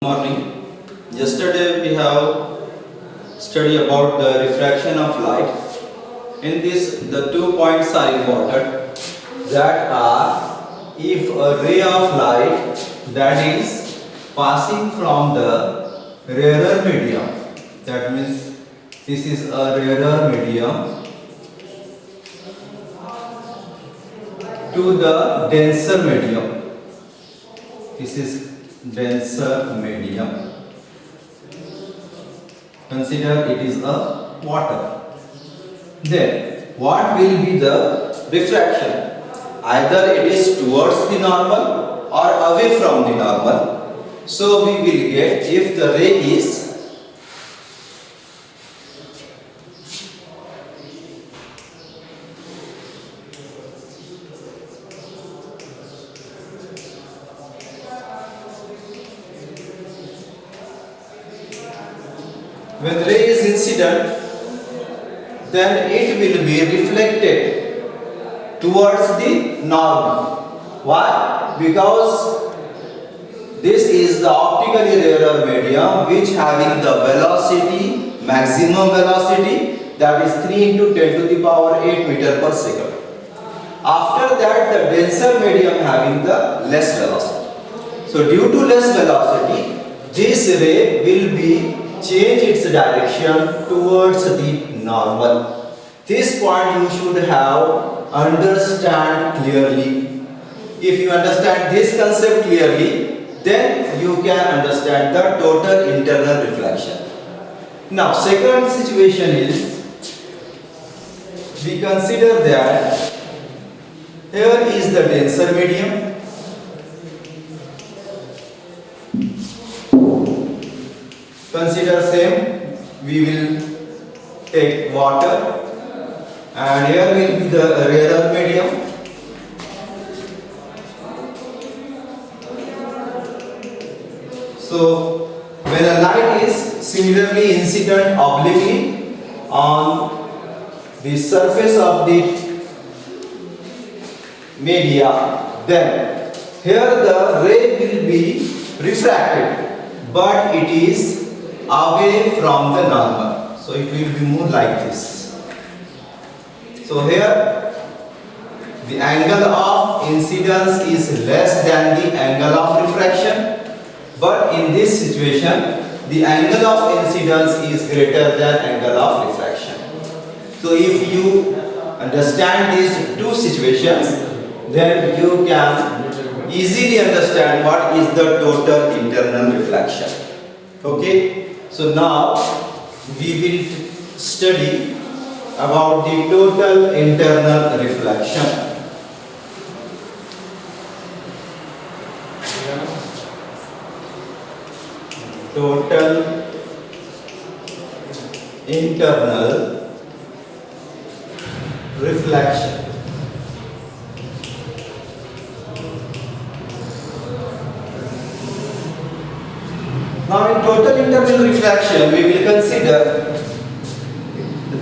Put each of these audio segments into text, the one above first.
Morning. Yesterday we have studied about the refraction of light. In this, the 2 points are important. That are, if a ray of light that is passing from the rarer medium, that means this is a rarer medium, to the denser medium. This is denser medium. Consider it is a water. Then what will be the refraction? Either it is towards the normal or away from the normal. So we will get, if the ray is when ray is incident, then it will be reflected towards the normal. Why? Because this is the optically rarer medium which having the velocity, maximum velocity, that is 3 into 10 to the power 8 meter per second. After that, the denser medium having the less velocity. So due to less velocity, this ray will be change its direction towards the normal. This point you should have understand clearly. If you understand this concept clearly, then you can understand the total internal reflection. Now, second situation is, we consider that here is the denser medium. Consider same, we will take water and here will be the rarer medium. So when a light is similarly incident obliquely on the surface of the media, then here the ray will be refracted, but it is away from the normal. So it will be more like this. So here the angle of incidence is less than the angle of refraction, but in this situation the angle of incidence is greater than angle of refraction. So if you understand these two situations, then you can easily understand what is the total internal reflection. Okay? So now we will study about the total internal reflection. Total internal reflection. Now in total internal reflection, we will consider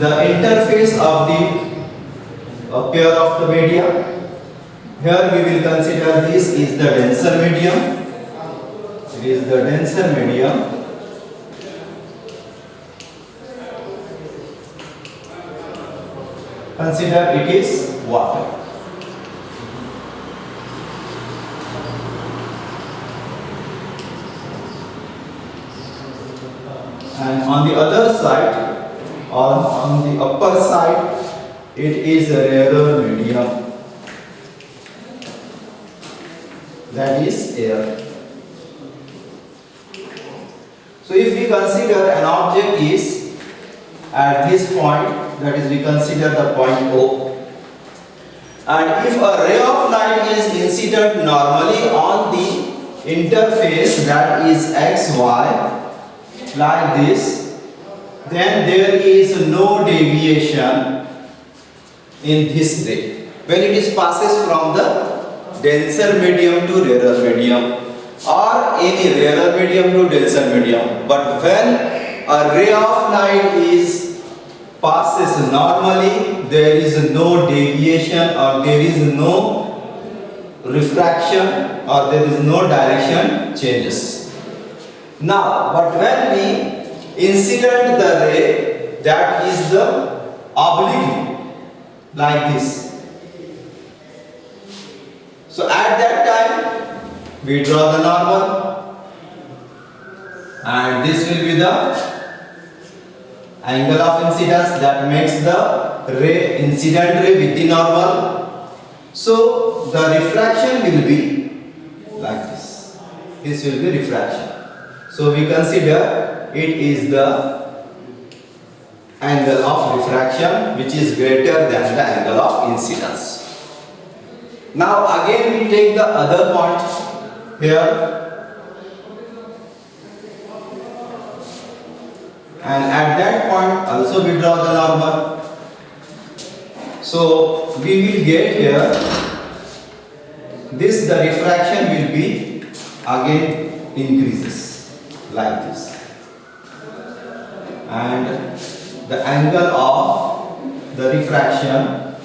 the interface of the pair of the media. Here we will consider this is the denser medium. It is the denser medium. Consider it is water. And on the other side, or on the upper side, it is a rarer medium, that is air. So if we consider an object is at this point, that is we consider the point O, and if a ray of light is incident normally on the interface, that is XY, like this, then there is no deviation in this ray when it is passes from the denser medium to rarer medium, or any rarer medium to denser medium. But when a ray of light is passes normally, there is no deviation or there is no refraction or there is no direction changes. Now, but when we incident the ray, that is the oblique, like this. So at that time, we draw the normal, and this will be the angle of incidence that makes the ray incident ray with the normal. So the refraction will be like this. This will be refraction. So we consider it is the angle of refraction which is greater than the angle of incidence. Now again we take the other point here, and at that point also we draw the normal. So we will get here, this the refraction will be again increases like this, and the angle of the refraction,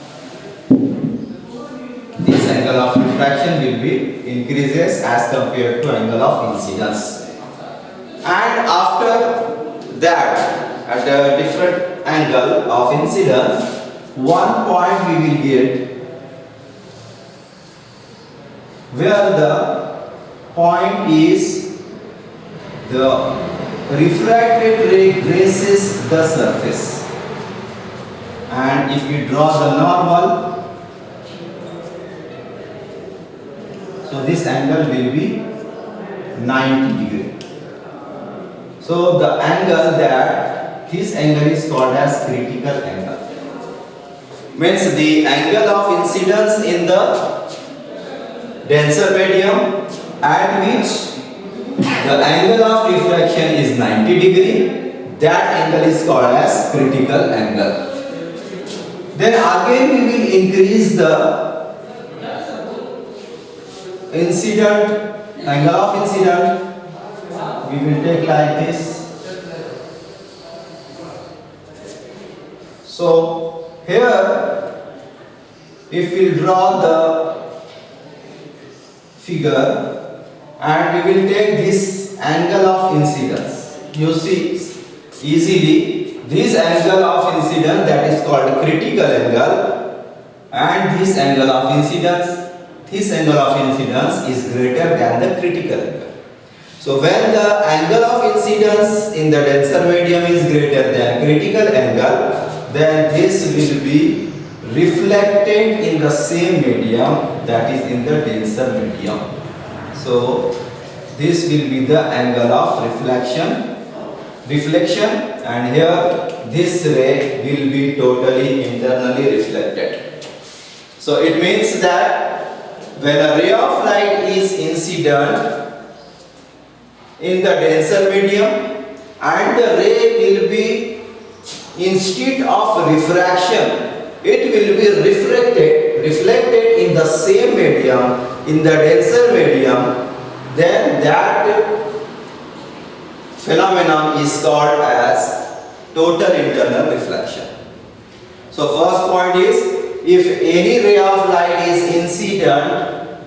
this angle of refraction will be increases as compared to angle of incidence. And after that, at a different angle of incidence, one point we will get where the point is the refracted ray grazes the surface, and if we draw the normal, so this angle will be 90 degree. So the angle that this angle is called as critical angle. Means the angle of incidence in the denser medium at which the angle of refraction is 90 degree, that angle is called as critical angle. Then again we will increase the incident, angle of incident, we will take like this. So here if we draw the figure and we will take this angle of incidence, you see easily this angle of incidence, that is called critical angle, and this angle of incidence, is greater than the critical angle. So when the angle of incidence in the denser medium is greater than critical angle, then this will be reflected in the same medium, that is in the denser medium. So this will be the angle of reflection, and here this ray will be totally internally reflected. So it means that when a ray of light is incident in the denser medium and the ray will be, instead of refraction, it will be reflected in the same medium, in the denser medium, then that phenomenon is called as total internal reflection. So first point is, if any ray of light is incident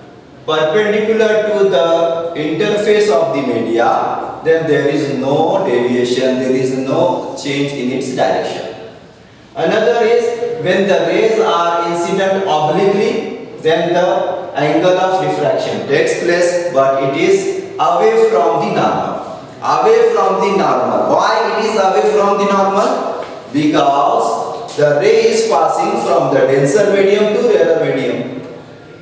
perpendicular to the interface of the media, then there is no deviation, there is no change in its direction. Another is, when the rays are incident obliquely, then the angle of refraction takes place, but it is away from the normal. Why it is away from the normal? Because the ray is passing from the denser medium to rarer medium,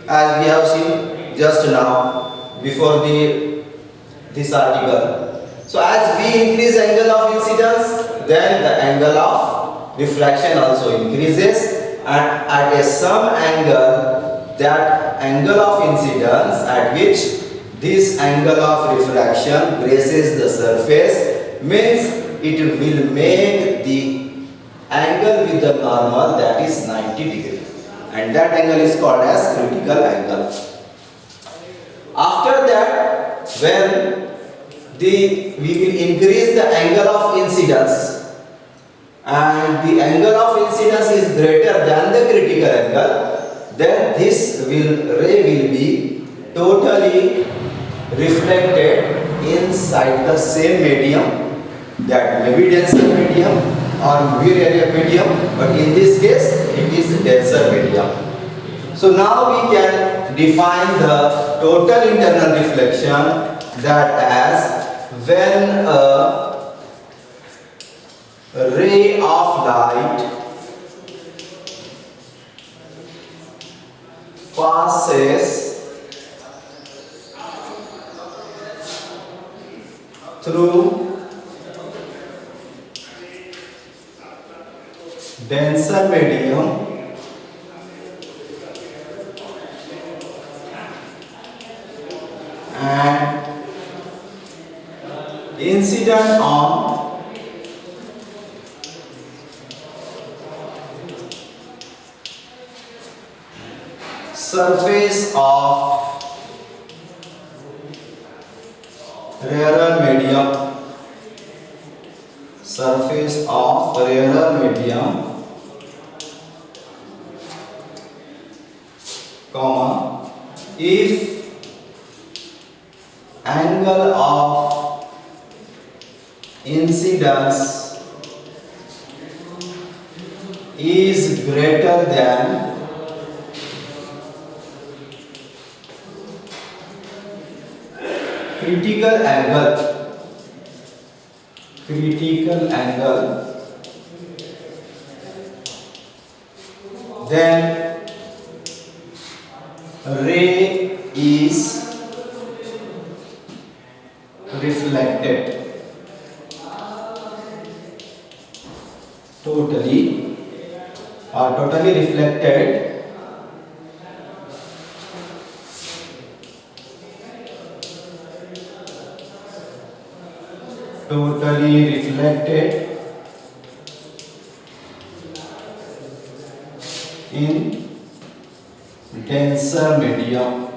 as we have seen just now before this article. So as we increase angle of incidence, then the angle of refraction also increases, and at some angle, that angle of incidence at which this angle of refraction grazes the surface, means it will make the angle with the normal, that is 90 degree, and that angle is called as critical angle. After that, when we will increase the angle of incidence and the angle of incidence is greater than the critical angle, then this ray will be totally reflected inside the same medium, that may be denser medium or wear area medium, but in this case it is denser medium. So now we can define the total internal reflection, that as when a ray of light passes through denser medium and incident on surface of rarer medium, surface of rarer medium, comma, if angle of incidence is greater than critical angle, then ray is reflected totally reflected in denser medium.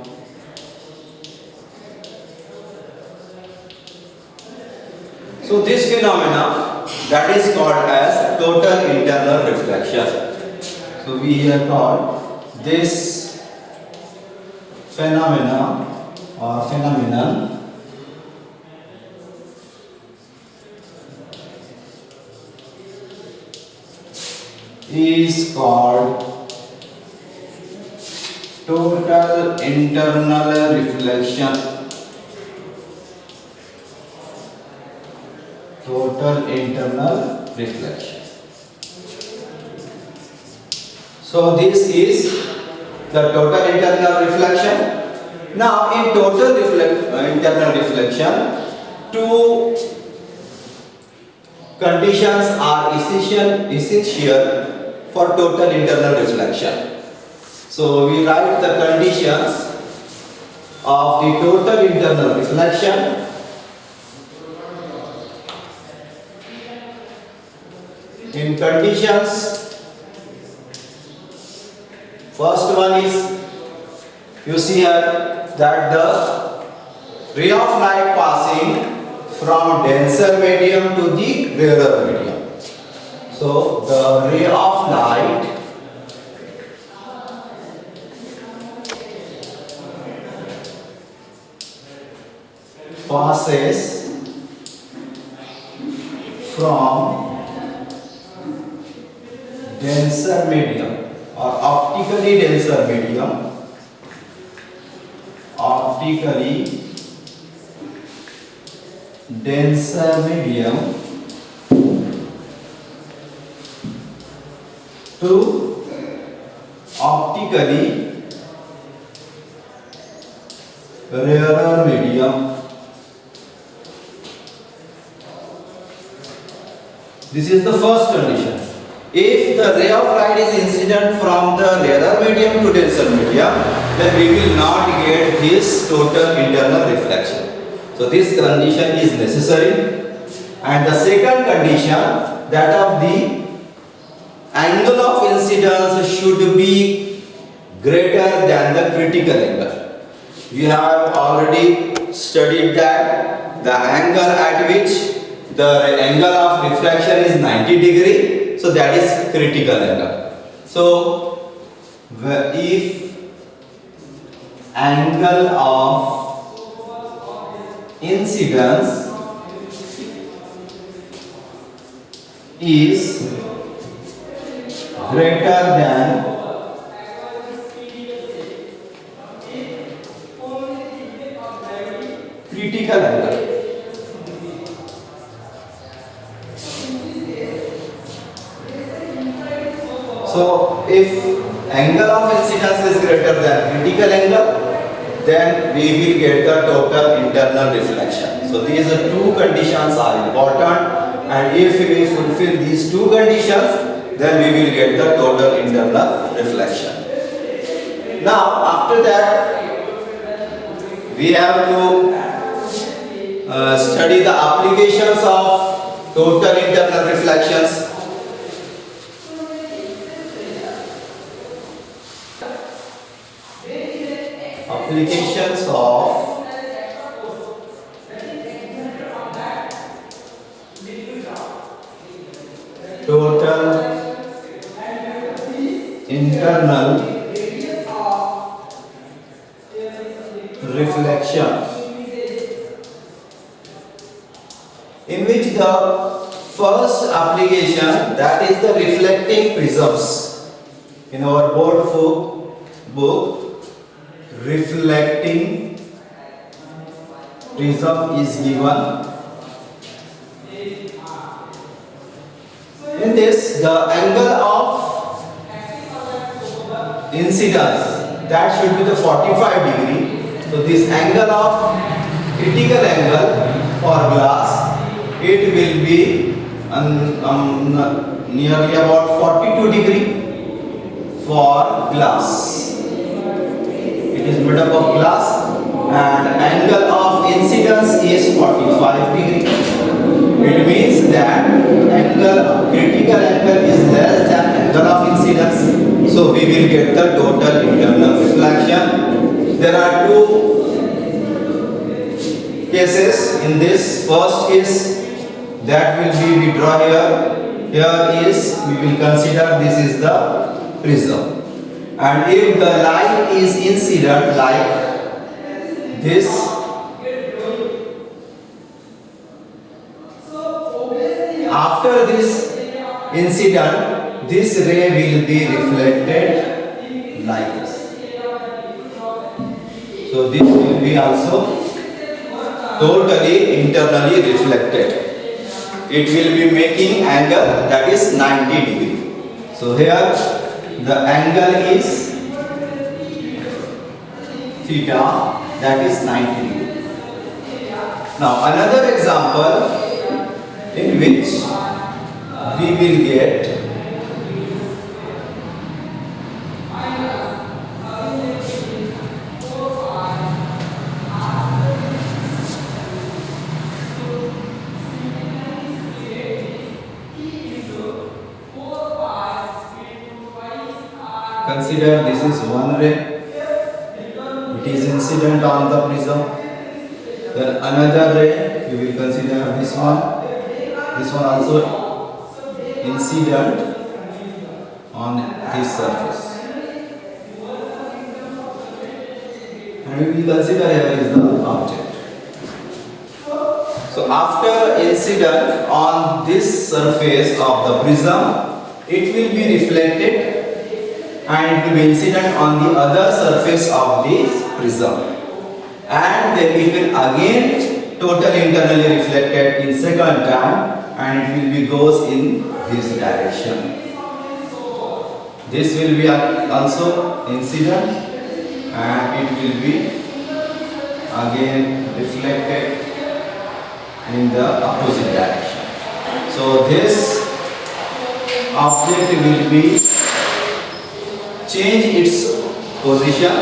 So this phenomena, that is called as total internal reflection. So we have called this phenomena or phenomenon is called total internal reflection. Total internal reflection. So this is the total internal reflection. Now in total internal reflection, two conditions are essential for total internal reflection. So we write the conditions of the total internal reflection. In conditions, first one is, you see here that the ray of light passing from denser medium to the rarer medium. So the ray of light passes from denser medium or optically denser medium, to optically rarer medium. This is the first condition. If the ray of light is incident from the rarer medium to denser medium, then we will not get this total internal reflection. So this condition is necessary. And the second condition, that of the angle of incidence should be greater than the critical angle. We have already studied that the angle at which the angle of reflection is 90 degree, so that is critical angle. So if angle of incidence is greater than critical angle. So if angle of incidence is greater than critical angle, then we will get the total internal reflection. So these two conditions are important, and if we fulfill these two conditions, then we will get the total internal reflection. Now after that, we have to study the applications of total internal reflections. Applications of total internal reflection, in which the first application, that is the reflecting prisms. In our board book, reflecting prism is given. In this, the angle of incidence, that should be the 45 degree. So this angle of critical angle for glass, it will be nearly about 42 degree for glass. It is made up of glass, and angle of incidence is 45 degree. It means that critical angle is less than angle of incidence. So we will get the total internal reflection. There are two cases in this. First is that will be, we draw here. Here is, we will consider this is the prism. And if the light is incident like this, after this incident, this ray will be reflected like this. So this will be also totally internally reflected. It will be making angle that is 90 degree. So here the angle is theta, that is 90 degree. Now another example in which we will get consider this is one ray, it is incident on the prism. Then another ray, we will consider this one also incident on this surface, and we will consider here is the object. So after incident on this surface of the prism, it will be reflected and it will be incident on the other surface of the prism, and then it will again totally internally reflected in second time, and it will be goes in this direction. This will be also incident and it will be again reflected in the opposite direction. So this object will be change its position,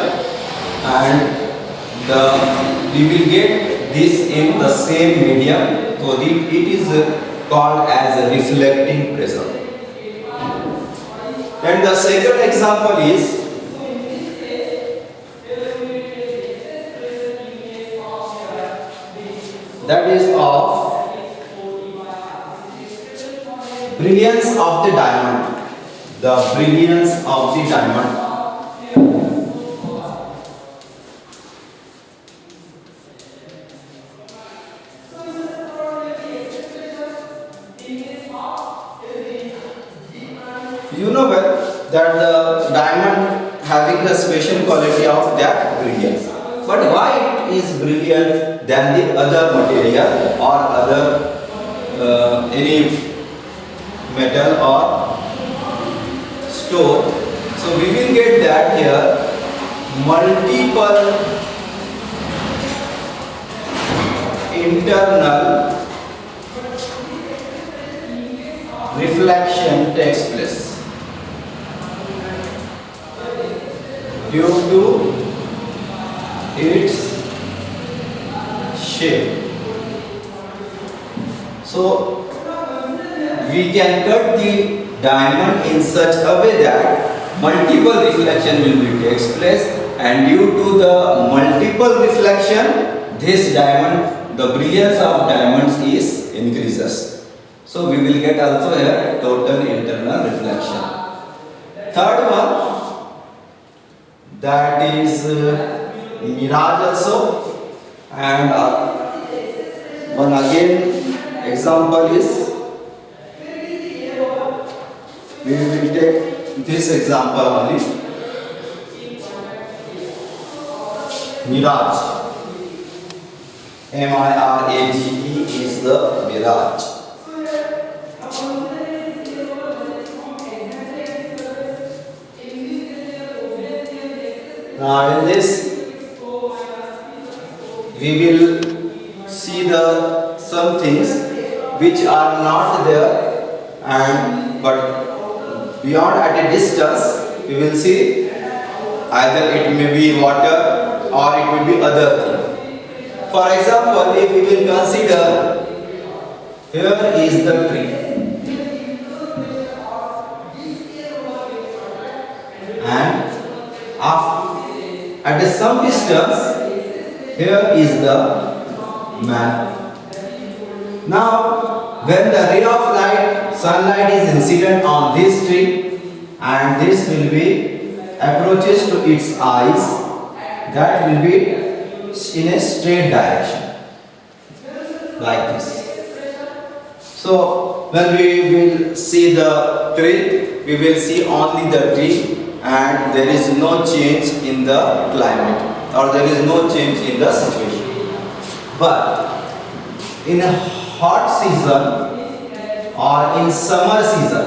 and we will get this in the same medium. So it is called as a reflecting prism. And the second example is that is of brilliance of the diamond. The brilliance of the diamond. You know well that the diamond having the special quality of that brilliance. But why it is brilliant than the other material or other any metal or stone? So we will get that here multiple internal reflection takes place due to its shape. So we can cut the diamond in such a way that multiple reflection will be takes place, and due to the multiple reflection, this diamond, the brilliance of diamonds is increases. So we will get also here total internal reflection. Third one, that is mirage also, and one again example is, we will take this example only, mirage. M-I-R-A-G-E is the mirage. Now in this we will see the some things which are not there, and but beyond at a distance we will see either it may be water or it may be other thing. For example, if we will consider, here is the tree and at some distance here is the man. Now when the ray of light, sunlight is incident on this tree, and this will be approaches to its eyes, that will be in a straight direction like this. So when we will see the tree, we will see only the tree, and there is no change in the climate, or there is no change in the situation. But in a hot season or in summer season,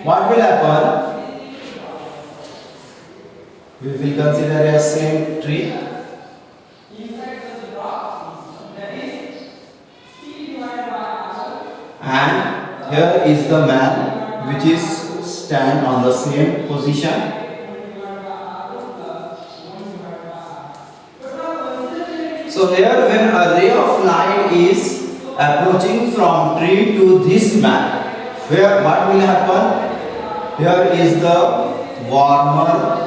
what will happen? We will consider a same tree, and here is the man which is stand on the same position. So here when a ray of light is approaching from tree to this man, where what will happen? Here is the warmer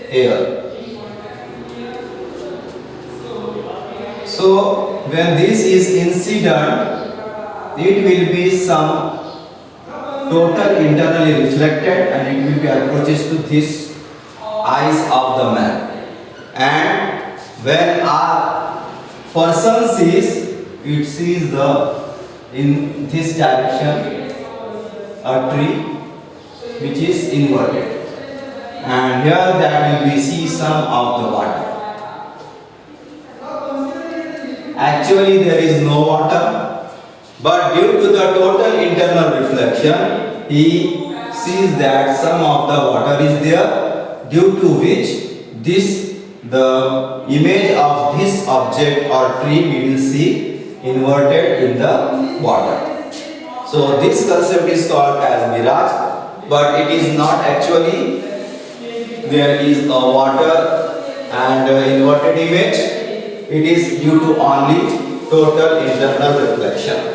air. So when this is incident, it will be some total internally reflected, and it will be approaches to this eyes of the man. And when a person sees, it sees the in this direction a tree which is inverted, and here that will be see some of the water. Actually there is no water, but due to the total internal reflection, he sees that some of the water is there, due to which the image of this object or tree we will see inverted in the water. So this concept is called as mirage, but it is not actually there is a water and inverted image. It is due to only total internal reflection.